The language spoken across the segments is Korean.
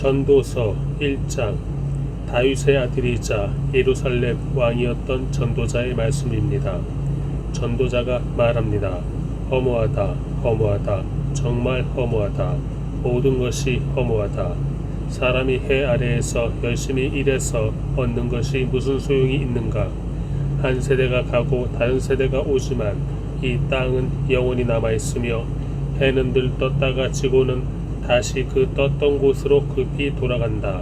전도서 1장. 다윗의 아들이자 예루살렘 왕이었던 전도자의 말씀입니다. 전도자가 말합니다. 허무하다, 허무하다, 정말 허무하다. 모든 것이 허무하다. 사람이 해 아래에서 열심히 일해서 얻는 것이 무슨 소용이 있는가? 한 세대가 가고 다른 세대가 오지만 이 땅은 영원히 남아있으며 해는 늘 떴다가 지고는 다시 그 떴던 곳으로 급히 돌아간다.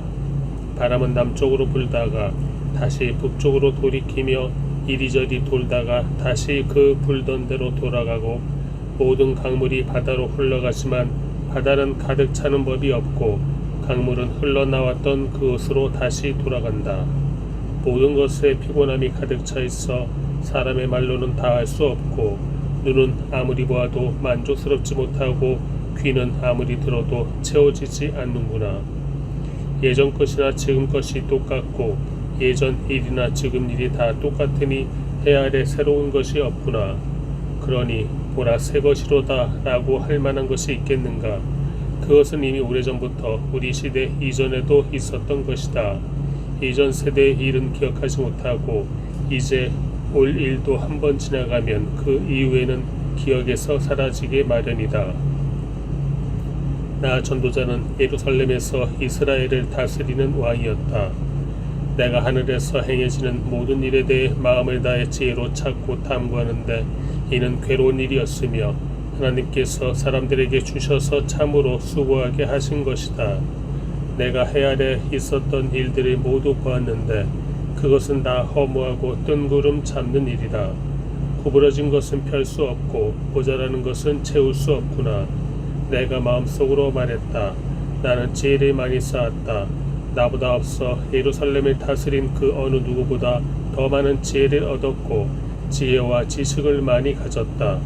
바람은 남쪽으로 불다가 다시 북쪽으로 돌이키며 이리저리 돌다가 다시 그 불던 대로 돌아가고, 모든 강물이 바다로 흘러가지만 바다는 가득 차는 법이 없고 강물은 흘러나왔던 그곳으로 다시 돌아간다. 모든 것에 피곤함이 가득 차 있어 사람의 말로는 다 할 수 없고, 눈은 아무리 보아도 만족스럽지 못하고 귀는 아무리 들어도 채워지지 않는구나. 예전 것이나 지금 것이 똑같고 예전 일이나 지금 일이 다 똑같으니 해 아래 새로운 것이 없구나. 그러니 보라, 새 것이로다 라고 할 만한 것이 있겠는가? 그것은 이미 오래전부터 우리 시대 이전에도 있었던 것이다. 이전 세대의 일은 기억하지 못하고 이제 올 일도 한번 지나가면 그 이후에는 기억에서 사라지게 마련이다. 나 전도자는 예루살렘에서 이스라엘을 다스리는 왕이었다. 내가 하늘에서 행해지는 모든 일에 대해 마음을 다해 지혜로 찾고 탐구하는데 이는 괴로운 일이었으며 하나님께서 사람들에게 주셔서 참으로 수고하게 하신 것이다. 내가 해 아래 있었던 일들을 모두 보았는데 그것은 다 허무하고 뜬구름 잡는 일이다. 구부러진 것은 펼 수 없고 모자라는 것은 채울 수 없구나. 내가 마음속으로 말했다. 나는 지혜를 많이 쌓았다. 나보다 앞서 예루살렘을 다스린 그 어느 누구보다 더 많은 지혜를 얻었고 지혜와 지식을 많이 가졌다.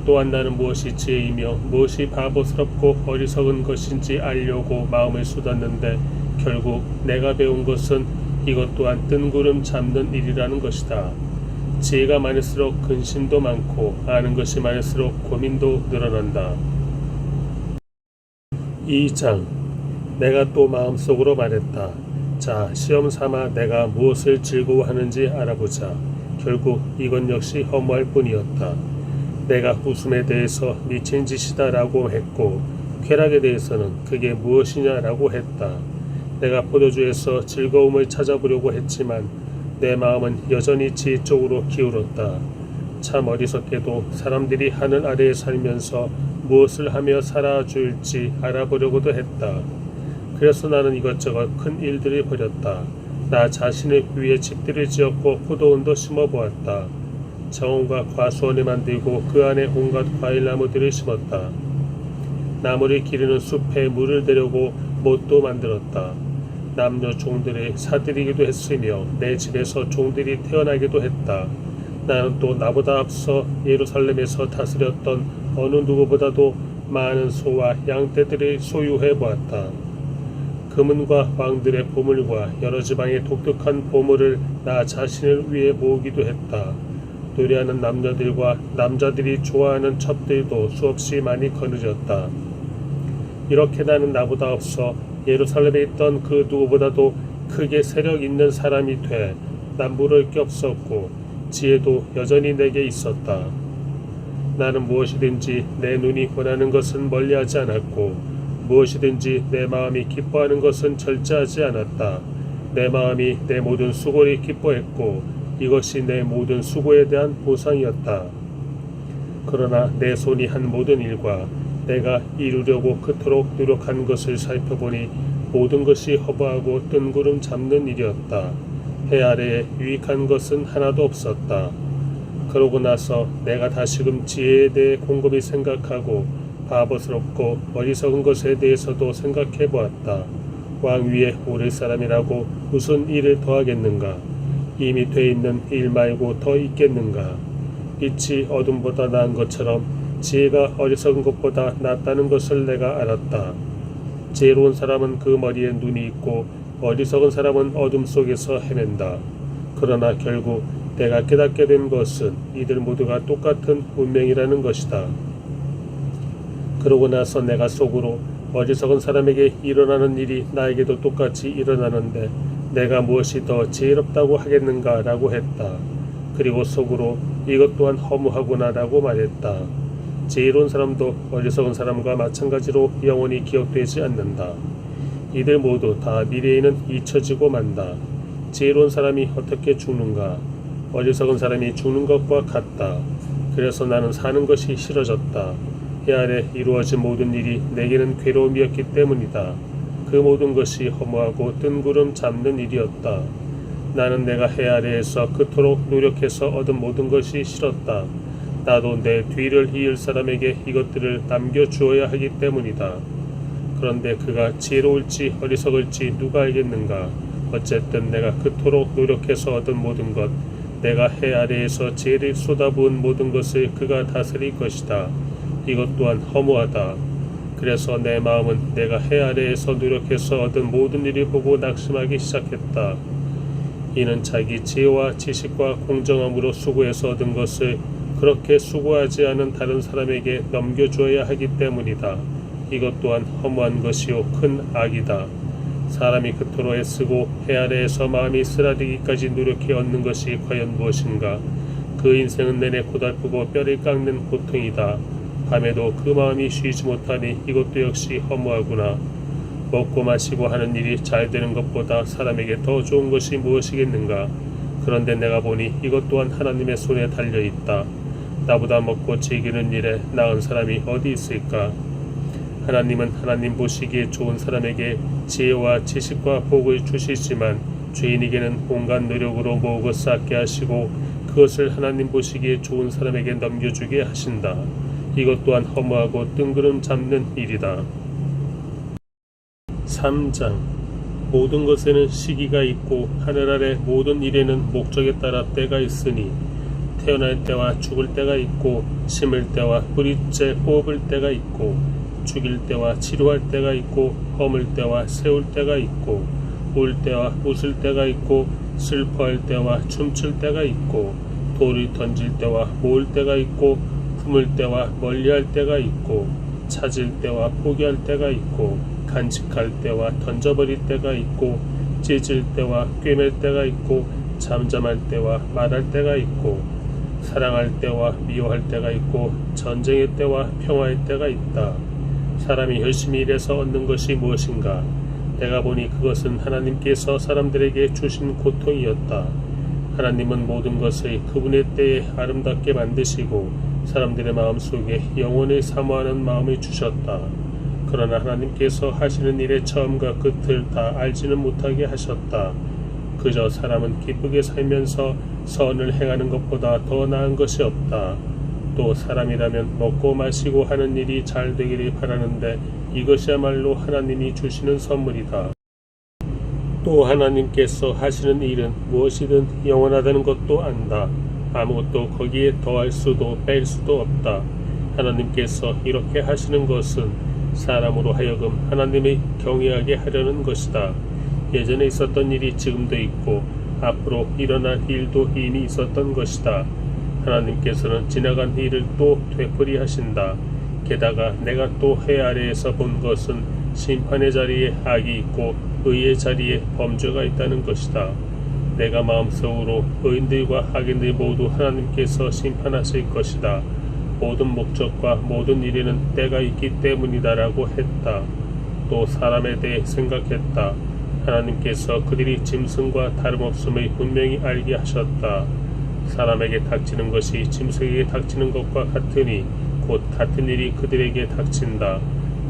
또한 나는 무엇이 지혜이며 무엇이 바보스럽고 어리석은 것인지 알려고 마음을 쏟았는데 결국 내가 배운 것은 이것 또한 뜬구름 잡는 일이라는 것이다. 지혜가 많을수록 근심도 많고 아는 것이 많을수록 고민도 늘어난다. 2장. 내가 또 마음속으로 말했다. 자, 시험 삼아 내가 무엇을 즐거워하는지 알아보자. 결국 이건 역시 허무할 뿐이었다. 내가 웃음에 대해서 미친 짓이다 라고 했고 쾌락에 대해서는 그게 무엇이냐라고 했다. 내가 포도주에서 즐거움을 찾아보려고 했지만 내 마음은 여전히 지혜 쪽으로 기울었다. 참 어리석게도 사람들이 하늘 아래에 살면서 무엇을 하며 살아줄지 알아보려고도 했다. 그래서 나는 이것저것 큰 일들을 벌였다. 나 자신을 위해 집들을 지었고 포도원도 심어보았다. 정원과 과수원을 만들고 그 안에 온갖 과일나무들을 심었다. 나무를 기르는 숲에 물을 대려고 못도 만들었다. 남녀 종들을 사들이기도 했으며 내 집에서 종들이 태어나기도 했다. 나는 또 나보다 앞서 예루살렘에서 다스렸던 어느 누구보다도 많은 소와 양떼들을 소유해 보았다. 금은과 왕들의 보물과 여러 지방의 독특한 보물을 나 자신을 위해 모으기도 했다. 노래하는 남녀들과 남자들이 좋아하는 첩들도 수없이 많이 거느렸다. 이렇게 나는 나보다 앞서 예루살렘에 있던 그 누구보다도 크게 세력 있는 사람이 돼 남부를 게 없었고 지혜도 여전히 내게 있었다. 나는 무엇이든지 내 눈이 원하는 것은 멀리하지 않았고 무엇이든지 내 마음이 기뻐하는 것은 절제하지 않았다. 내 마음이 내 모든 수고를 기뻐했고 이것이 내 모든 수고에 대한 보상이었다. 그러나 내 손이 한 모든 일과 내가 이루려고 그토록 노력한 것을 살펴보니 모든 것이 허무하고 뜬구름 잡는 일이었다. 해 아래에 유익한 것은 하나도 없었다. 그러고 나서 내가 다시금 지혜에 대해 곰곰이 생각하고 바보스럽고 어리석은 것에 대해서도 생각해 보았다. 왕 위에 오를 사람이라고 무슨 일을 더하겠는가? 이미 돼 있는 일 말고 더 있겠는가? 빛이 어둠보다 나은 것처럼 지혜가 어리석은 것보다 낫다는 것을 내가 알았다. 지혜로운 사람은 그 머리에 눈이 있고 어리석은 사람은 어둠 속에서 헤맨다. 그러나 결국 내가 깨닫게 된 것은 이들 모두가 똑같은 운명이라는 것이다. 그러고 나서 내가 속으로 어리석은 사람에게 일어나는 일이 나에게도 똑같이 일어나는데 내가 무엇이 더 지혜롭다고 하겠는가 라고 했다. 그리고 속으로 이것 또한 허무하구나 라고 말했다. 지혜로운 사람도 어리석은 사람과 마찬가지로 영원히 기억되지 않는다. 이들 모두 다 미래에는 잊혀지고 만다. 지혜로운 사람이 어떻게 죽는가? 어리석은 사람이 죽는 것과 같다. 그래서 나는 사는 것이 싫어졌다. 해 아래 이루어진 모든 일이 내게는 괴로움이었기 때문이다. 그 모든 것이 허무하고 뜬구름 잡는 일이었다. 나는 내가 해 아래에서 그토록 노력해서 얻은 모든 것이 싫었다. 나도 내 뒤를 이을 사람에게 이것들을 남겨주어야 하기 때문이다. 그런데 그가 지혜로울지 어리석을지 누가 알겠는가? 어쨌든 내가 그토록 노력해서 얻은 모든 것, 내가 해 아래에서 지혜를 쏟아부은 모든 것을 그가 다스릴 것이다. 이것 또한 허무하다. 그래서 내 마음은 내가 해 아래에서 노력해서 얻은 모든 일을 보고 낙심하기 시작했다. 이는 자기 지혜와 지식과 공정함으로 수고해서 얻은 것을 그렇게 수고하지 않은 다른 사람에게 넘겨주어야 하기 때문이다. 이것 또한 허무한 것이요 큰 악이다. 사람이 그토록 애쓰고 해 아래에서 마음이 쓰라리기까지 노력해 얻는 것이 과연 무엇인가? 그 인생은 내내 고달프고 뼈를 깎는 고통이다. 밤에도 그 마음이 쉬지 못하니 이것도 역시 허무하구나. 먹고 마시고 하는 일이 잘 되는 것보다 사람에게 더 좋은 것이 무엇이겠는가? 그런데 내가 보니 이것 또한 하나님의 손에 달려있다. 나보다 먹고 즐기는 일에 나은 사람이 어디 있을까? 하나님은 하나님 보시기에 좋은 사람에게 지혜와 지식과 복을 주시지만 죄인에게는 온갖 노력으로 모으고 쌓게 하시고 그것을 하나님 보시기에 좋은 사람에게 넘겨주게 하신다. 이것 또한 허무하고 뜬구름 잡는 일이다. 3장 모든 것에는 시기가 있고 하늘 아래 모든 일에는 목적에 따라 때가 있으니 태어날 때와 죽을 때가 있고 심을 때와 뿌리째 뽑을 때가 있고 죽일 때와 치료할 때가 있고 허물 때와 세울 때가 있고 울 때와 웃을 때가 있고 슬퍼할 때와 춤출 때가 있고 돌을 던질 때와 모을 때가 있고 품을 때와 멀리할 때가 있고 찾을 때와 포기할 때가 있고 간직할 때와 던져버릴 때가 있고 찢을 때와 꿰맬 때가 있고 잠잠할 때와 말할 때가 있고 사랑할 때와 미워할 때가 있고 전쟁의 때와 평화의 때가 있다. 사람이 열심히 일해서 얻는 것이 무엇인가? 내가 보니 그것은 하나님께서 사람들에게 주신 고통이었다. 하나님은 모든 것을 그분의 때에 아름답게 만드시고 사람들의 마음속에 영원을 사모하는 마음을 주셨다. 그러나 하나님께서 하시는 일의 처음과 끝을 다 알지는 못하게 하셨다. 그저 사람은 기쁘게 살면서 선을 행하는 것보다 더 나은 것이 없다. 또 사람이라면 먹고 마시고 하는 일이 잘 되기를 바라는데 이것이야말로 하나님이 주시는 선물이다. 또 하나님께서 하시는 일은 무엇이든 영원하다는 것도 안다. 아무것도 거기에 더할 수도 뺄 수도 없다. 하나님께서 이렇게 하시는 것은 사람으로 하여금 하나님을 경외하게 하려는 것이다. 예전에 있었던 일이 지금도 있고 앞으로 일어날 일도 이미 있었던 것이다. 하나님께서는 지나간 일을 또 되풀이하신다. 게다가 내가 또 해 아래에서 본 것은 심판의 자리에 악이 있고 의의 자리에 범죄가 있다는 것이다. 내가 마음속으로 의인들과 악인들 모두 하나님께서 심판하실 것이다. 모든 목적과 모든 일에는 때가 있기 때문이다라고 했다. 또 사람에 대해 생각했다. 하나님께서 그들이 짐승과 다름없음을 분명히 알게 하셨다. 사람에게 닥치는 것이 짐승에게 닥치는 것과 같으니 곧 같은 일이 그들에게 닥친다.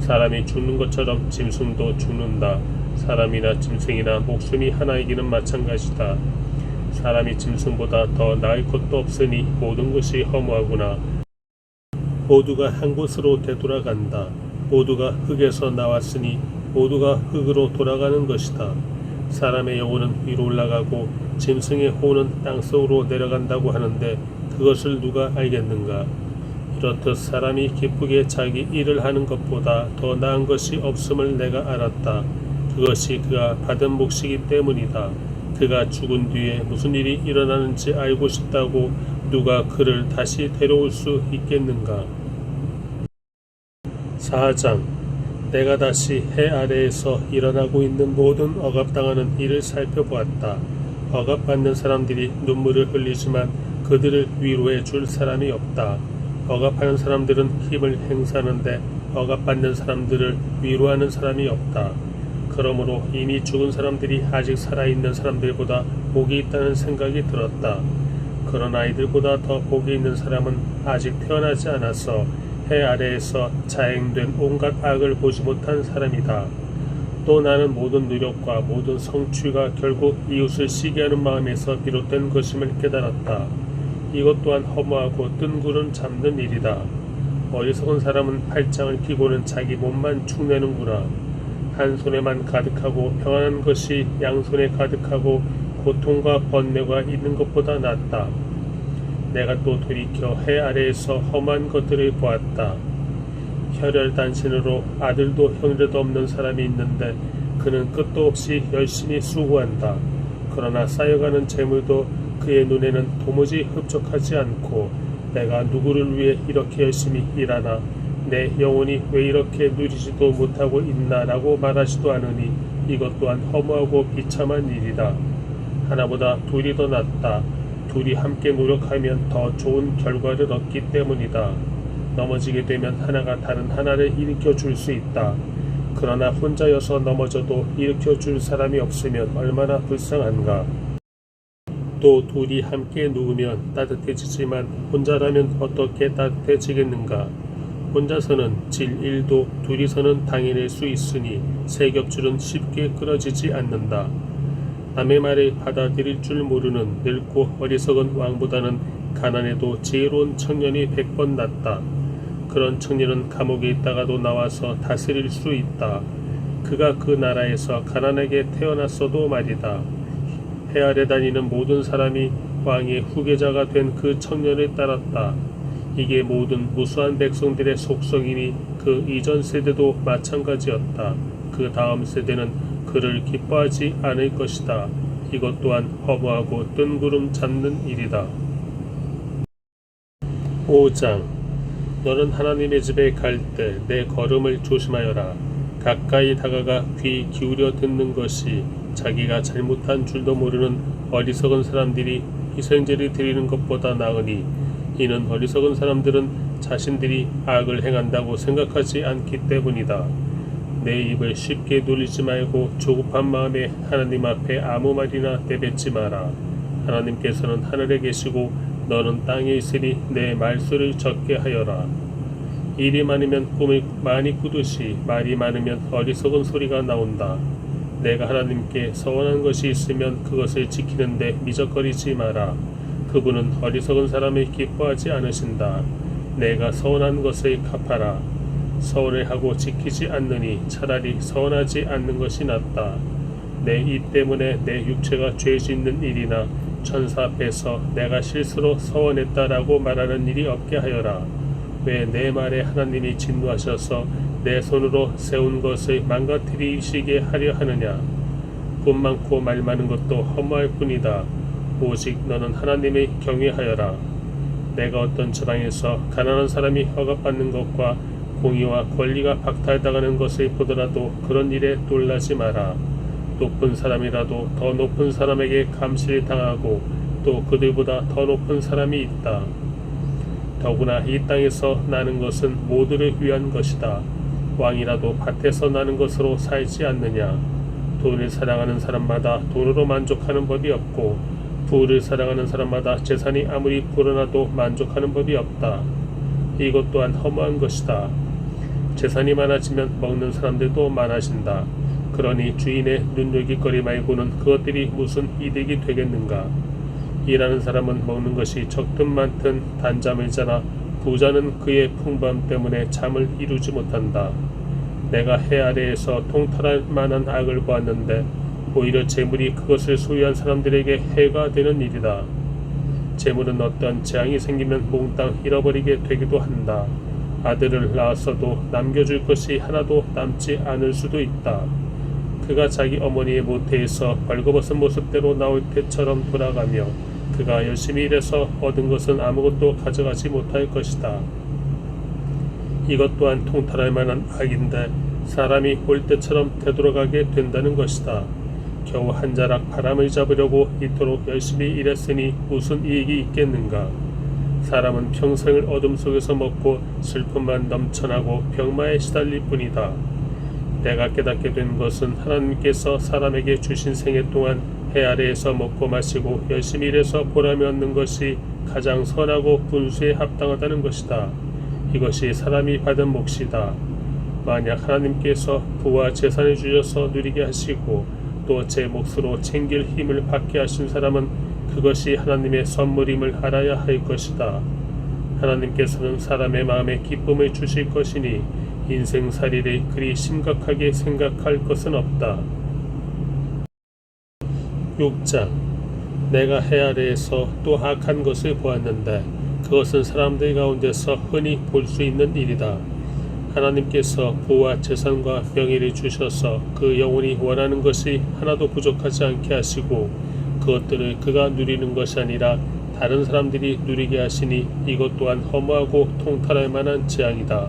사람이 죽는 것처럼 짐승도 죽는다. 사람이나 짐승이나 목숨이 하나이기는 마찬가지다. 사람이 짐승보다 더 나을 것도 없으니 모든 것이 허무하구나. 모두가 한 곳으로 되돌아간다. 모두가 흙에서 나왔으니 모두가 흙으로 돌아가는 것이다. 사람의 영혼은 위로 올라가고 짐승의 혼은 땅속으로 내려간다고 하는데 그것을 누가 알겠는가? 이렇듯 사람이 기쁘게 자기 일을 하는 것보다 더 나은 것이 없음을 내가 알았다. 그것이 그가 받은 몫이기 때문이다. 그가 죽은 뒤에 무슨 일이 일어나는지 알고 싶다고 누가 그를 다시 데려올 수 있겠는가? 4장 내가 다시 해 아래에서 일어나고 있는 모든 억압당하는 일을 살펴보았다. 억압받는 사람들이 눈물을 흘리지만 그들을 위로해 줄 사람이 없다. 억압하는 사람들은 힘을 행사하는데 억압받는 사람들을 위로하는 사람이 없다. 그러므로 이미 죽은 사람들이 아직 살아있는 사람들보다 복이 있다는 생각이 들었다. 그러나 이들보다 더 복이 있는 사람은 아직 태어나지 않아서 해 아래에서 자행된 온갖 악을 보지 못한 사람이다. 또 나는 모든 노력과 모든 성취가 결국 이웃을 시기하는 마음에서 비롯된 것임을 깨달았다. 이것 또한 허무하고 뜬구름 잡는 일이다. 어리석은 사람은 팔짱을 끼고는 자기 몸만 축내는구나. 한 손에만 가득하고 평안한 것이 양손에 가득하고 고통과 번뇌가 있는 것보다 낫다. 내가 또 돌이켜 해 아래에서 험한 것들을 보았다. 혈혈단신으로 아들도 형제도 없는 사람이 있는데 그는 끝도 없이 열심히 수고한다. 그러나 쌓여가는 재물도 그의 눈에는 도무지 흡족하지 않고 내가 누구를 위해 이렇게 열심히 일하나 내 영혼이 왜 이렇게 누리지도 못하고 있나라고 말하지도 않으니 이것 또한 허무하고 비참한 일이다. 하나보다 둘이 더 낫다. 둘이 함께 노력하면 더 좋은 결과를 얻기 때문이다. 넘어지게 되면 하나가 다른 하나를 일으켜 줄 수 있다. 그러나 혼자여서 넘어져도 일으켜 줄 사람이 없으면 얼마나 불쌍한가. 또 둘이 함께 누우면 따뜻해지지만 혼자라면 어떻게 따뜻해지겠는가. 혼자서는 질 일도 둘이서는 당해낼 수 있으니 세 겹줄은 쉽게 끊어지지 않는다. 남의 말을 받아들일 줄 모르는 늙고 어리석은 왕보다는 가난해도 지혜로운 청년이 100번 낫다. 그런 청년은 감옥에 있다가도 나와서 다스릴 수 있다. 그가 그 나라에서 가난하게 태어났어도 말이다. 해 아래 다니는 모든 사람이 왕의 후계자가 된 그 청년을 따랐다. 이게 모든 무수한 백성들의 속성이니 그 이전 세대도 마찬가지였다. 그 다음 세대는 그를 기뻐하지 않을 것이다. 이것 또한 허무하고 뜬구름 잡는 일이다. 5장. 너는 하나님의 집에 갈 때 내 걸음을 조심하여라. 가까이 다가가 귀 기울여 듣는 것이 자기가 잘못한 줄도 모르는 어리석은 사람들이 희생제를 드리는 것보다 나으니 이는 어리석은 사람들은 자신들이 악을 행한다고 생각하지 않기 때문이다. 내 입을 쉽게 놀리지 말고 조급한 마음에 하나님 앞에 아무 말이나 내뱉지 마라. 하나님께서는 하늘에 계시고 너는 땅에 있으니 내 말수를 적게 하여라. 일이 많으면 꿈을 많이 꾸듯이 말이 많으면 어리석은 소리가 나온다. 내가 하나님께 서원한 것이 있으면 그것을 지키는데 미적거리지 마라. 그분은 어리석은 사람을 기뻐하지 않으신다. 내가 서원한 것을 갚아라. 서원을 하고 지키지 않느니 차라리 서원하지 않는 것이 낫다. 내 입 때문에 내 육체가 죄 짓는 일이나 천사 앞에서 내가 실수로 서원했다라고 말하는 일이 없게 하여라. 왜 내 말에 하나님이 진노하셔서 내 손으로 세운 것을 망가뜨리시게 하려 하느냐. 돈 많고 말 많은 것도 허무할 뿐이다. 오직 너는 하나님을 경외하여라. 내가 어떤 지방에서 가난한 사람이 억압받는 것과 공의와 권리가 박탈당하는 것을 보더라도 그런 일에 놀라지 마라. 높은 사람이라도 더 높은 사람에게 감시를 당하고 또 그들보다 더 높은 사람이 있다. 더구나 이 땅에서 나는 것은 모두를 위한 것이다. 왕이라도 밭에서 나는 것으로 살지 않느냐. 돈을 사랑하는 사람마다 돈으로 만족하는 법이 없고 부를 사랑하는 사람마다 재산이 아무리 불어나도 만족하는 법이 없다. 이것 또한 허무한 것이다. 재산이 많아지면 먹는 사람들도 많아진다. 그러니 주인의 눈요깃거리 말고는 그것들이 무슨 이득이 되겠는가. 일하는 사람은 먹는 것이 적든 많든 단잠을 자나 부자는 그의 풍부함 때문에 잠을 이루지 못한다. 내가 해 아래에서 통탈할 만한 악을 보았는데 오히려 재물이 그것을 소유한 사람들에게 해가 되는 일이다. 재물은 어떤 재앙이 생기면 몽땅 잃어버리게 되기도 한다. 아들을 낳았어도 남겨줄 것이 하나도 남지 않을 수도 있다. 그가 자기 어머니의 모태에서 벌거벗은 모습대로 나올 때처럼 돌아가며 그가 열심히 일해서 얻은 것은 아무것도 가져가지 못할 것이다. 이것 또한 통탈할 만한 악인데 사람이 올 때처럼 되돌아가게 된다는 것이다. 겨우 한 자락 바람을 잡으려고 이토록 열심히 일했으니 무슨 이익이 있겠는가. 사람은 평생을 어둠 속에서 먹고 슬픔만 넘쳐나고 병마에 시달릴 뿐이다. 내가 깨닫게 된 것은 하나님께서 사람에게 주신 생애 동안 해 아래에서 먹고 마시고 열심히 일해서 보람을 얻는 것이 가장 선하고 분수에 합당하다는 것이다. 이것이 사람이 받은 몫이다. 만약 하나님께서 부와 재산을 주셔서 누리게 하시고 또 제 몫으로 챙길 힘을 받게 하신 사람은 그것이 하나님의 선물임을 알아야 할 것이다. 하나님께서는 사람의 마음에 기쁨을 주실 것이니 인생살이를 그리 심각하게 생각할 것은 없다. 6장. 내가 해 아래에서 또 악한 것을 보았는데 그것은 사람들 가운데서 흔히 볼 수 있는 일이다. 하나님께서 부와 재산과 명예를 주셔서 그 영혼이 원하는 것이 하나도 부족하지 않게 하시고 그것들을 그가 누리는 것이 아니라 다른 사람들이 누리게 하시니 이것 또한 허무하고 통탈할 만한 재앙이다.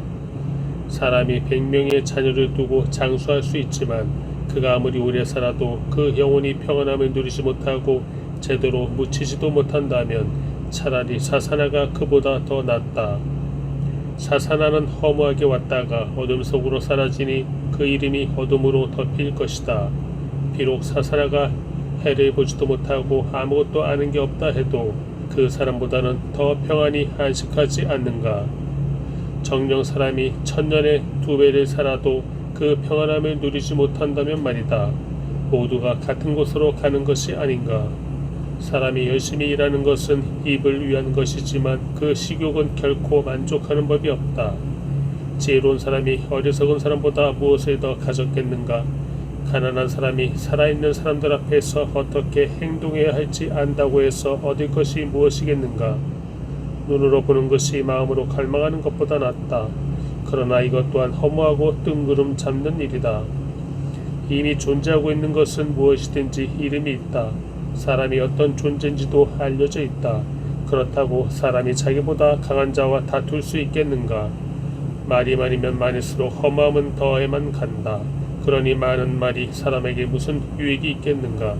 사람이 100명의 자녀를 두고 장수할 수 있지만 그가 아무리 오래 살아도 그 영혼이 평안함을 누리지 못하고 제대로 묻히지도 못한다면 차라리 사사나가 그보다 더 낫다. 사사나는 허무하게 왔다가 어둠 속으로 사라지니 그 이름이 어둠으로 덮일 것이다. 비록 사사나가 해를 보지도 못하고 아무것도 아는 게 없다 해도 그 사람보다는 더 평안히 안식하지 않는가. 정녕 사람이 1000년에 2배를 살아도 그 평안함을 누리지 못한다면 말이다. 모두가 같은 곳으로 가는 것이 아닌가. 사람이 열심히 일하는 것은 입을 위한 것이지만 그 식욕은 결코 만족하는 법이 없다. 지혜로운 사람이 어리석은 사람보다 무엇을 더 가졌겠는가. 가난한 사람이 살아있는 사람들 앞에서 어떻게 행동해야 할지 안다고 해서 얻을 것이 무엇이겠는가. 눈으로 보는 것이 마음으로 갈망하는 것보다 낫다. 그러나 이것 또한 허무하고 뜬구름 잡는 일이다. 이미 존재하고 있는 것은 무엇이든지 이름이 있다. 사람이 어떤 존재인지도 알려져 있다. 그렇다고 사람이 자기보다 강한 자와 다툴 수 있겠는가. 말이 많으면 많을수록 허무함은 더해만 간다. 그러니 많은 말이 사람에게 무슨 유익이 있겠는가.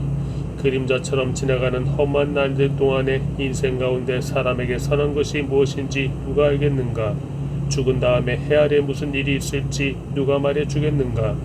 그림자처럼 지나가는 험한 날들 동안에 인생 가운데 사람에게 선한 것이 무엇인지 누가 알겠는가. 죽은 다음에 해 아래 무슨 일이 있을지 누가 말해 주겠는가.